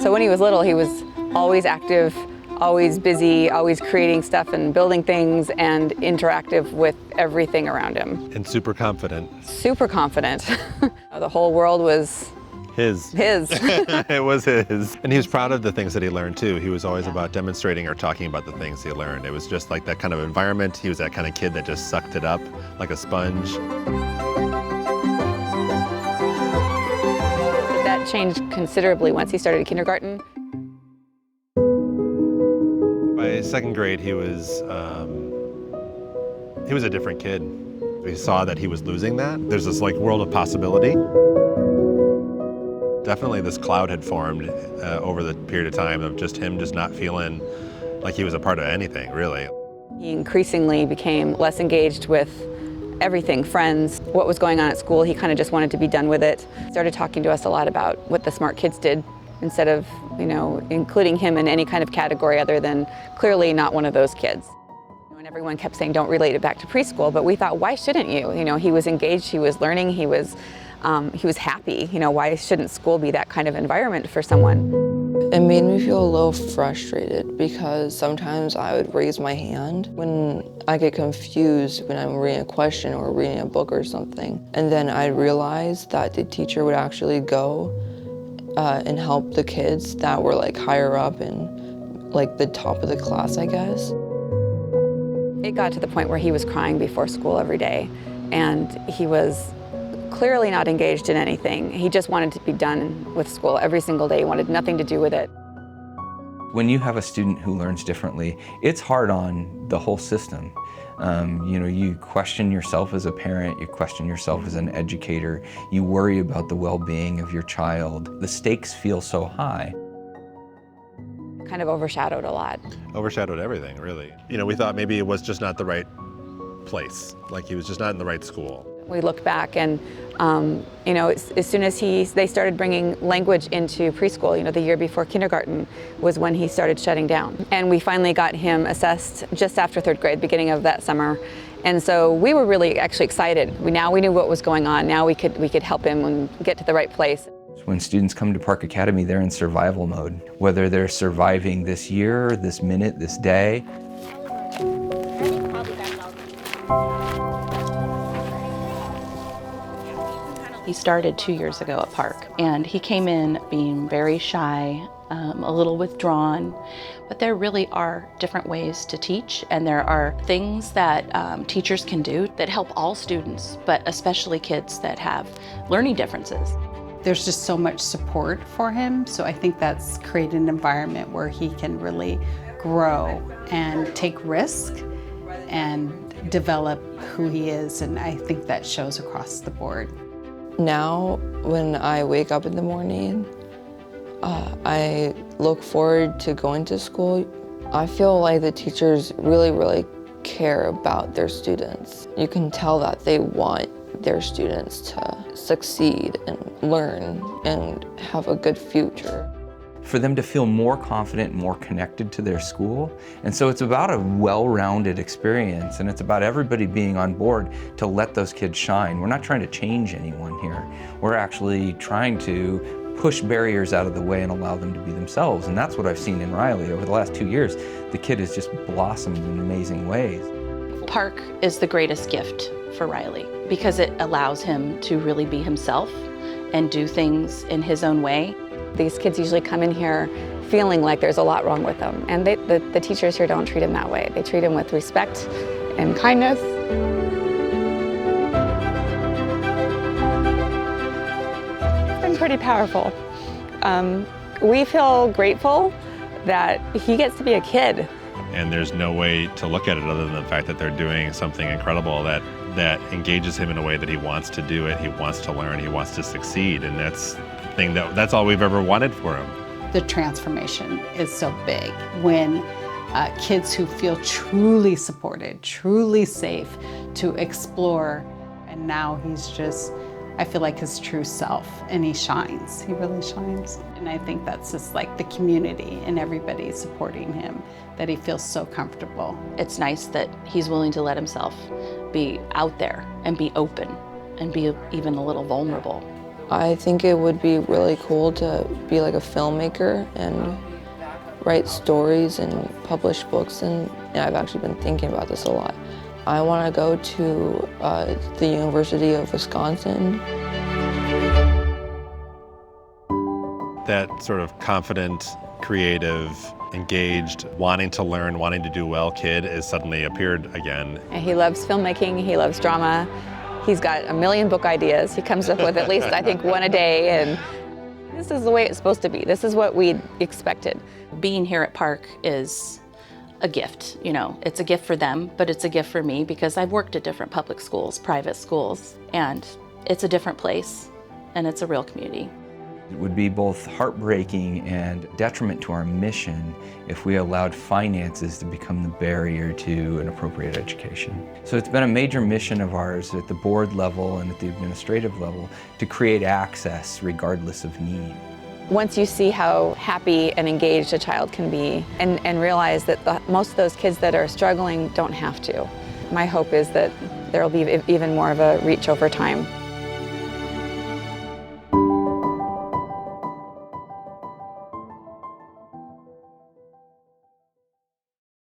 So when he was little, he was always active, always busy, always creating stuff and building things, and interactive with everything around him. And super confident. Super confident. The whole world was His. It was his. And he was proud of the things that he learned too. He was always about demonstrating or talking about the things he learned. It was just like that kind of environment. He was that kind of kid that just sucked it up like a sponge. That changed considerably once he started kindergarten. By second grade, he was a different kid. We saw that he was losing that. There's this like world of possibility. Definitely this cloud had formed over the period of time of just him just not feeling like he was a part of anything, really. He increasingly became less engaged with everything, friends, what was going on at school. He kind of just wanted to be done with it. Started talking to us a lot about what the smart kids did instead of, including him in any kind of category other than clearly not one of those kids. And everyone kept saying, don't relate it back to preschool, but we thought, why shouldn't you? He was engaged, he was learning, he was happy. Why shouldn't school be that kind of environment for someone? It made me feel a little frustrated because sometimes I would raise my hand when I get confused when I'm reading a question or reading a book or something. And then I realized that the teacher would actually go and help the kids that were like higher up and like the top of the class, I guess. It got to the point where he was crying before school every day, and he was clearly not engaged in anything. He just wanted to be done with school every single day. He wanted nothing to do with it. When you have a student who learns differently, it's hard on the whole system. You question yourself as a parent, you question yourself as an educator, you worry about the well-being of your child. The stakes feel so high. Kind of overshadowed a lot. Overshadowed everything, really. We thought maybe it was just not the right place, like he was just not in the right school. We looked back and, as soon as they started bringing language into preschool, the year before kindergarten was when he started shutting down. And we finally got him assessed just after third grade, beginning of that summer. And so we were really actually excited. Now we knew what was going on. Now we could help him and get to the right place. When students come to Park Academy, they're in survival mode. Whether they're surviving this year, this minute, this day. He started 2 years ago at Park, and he came in being very shy, a little withdrawn, but there really are different ways to teach, and there are things that teachers can do that help all students, but especially kids that have learning differences. There's just so much support for him, so I think that's created an environment where he can really grow and take risk and develop who he is, and I think that shows across the board. Now, when I wake up in the morning, I look forward to going to school. I feel like the teachers really, really care about their students. You can tell that they want their students to succeed and learn and have a good future. For them to feel more confident and more connected to their school. And so it's about a well-rounded experience, and it's about everybody being on board to let those kids shine. We're not trying to change anyone here. We're actually trying to push barriers out of the way and allow them to be themselves. And that's what I've seen in Riley over the last 2 years. The kid has just blossomed in amazing ways. Park is the greatest gift for Riley because it allows him to really be himself and do things in his own way. These kids usually come in here feeling like there's a lot wrong with them, and the teachers here don't treat them that way. They treat them with respect and kindness. It's been pretty powerful. We feel grateful that he gets to be a kid. And there's no way to look at it other than the fact that they're doing something incredible that engages him in a way that he wants to do it, he wants to learn, he wants to succeed, and that's all we've ever wanted for him. The transformation is so big when kids who feel truly supported, truly safe to explore, and now he's just, I feel like his true self, and he shines, he really shines. And I think that's just like the community and everybody supporting him, that he feels so comfortable. It's nice that he's willing to let himself be out there and be open and be even a little vulnerable. I think it would be really cool to be like a filmmaker and write stories and publish books, and I've actually been thinking about this a lot. I want to go to the University of Wisconsin. That sort of confident, creative, engaged, wanting to learn, wanting to do well kid has suddenly appeared again. And he loves filmmaking, he loves drama. He's got a million book ideas. He comes up with at least, I think, one a day, and this is the way it's supposed to be. This is what we expected. Being here at Park is a gift, you know. It's a gift for them, but it's a gift for me because I've worked at different public schools, private schools, and it's a different place, and it's a real community. It would be both heartbreaking and detriment to our mission if we allowed finances to become the barrier to an appropriate education. So it's been a major mission of ours at the board level and at the administrative level to create access regardless of need. Once you see how happy and engaged a child can be and realize that most of those kids that are struggling don't have to, my hope is that there will be even more of a reach over time.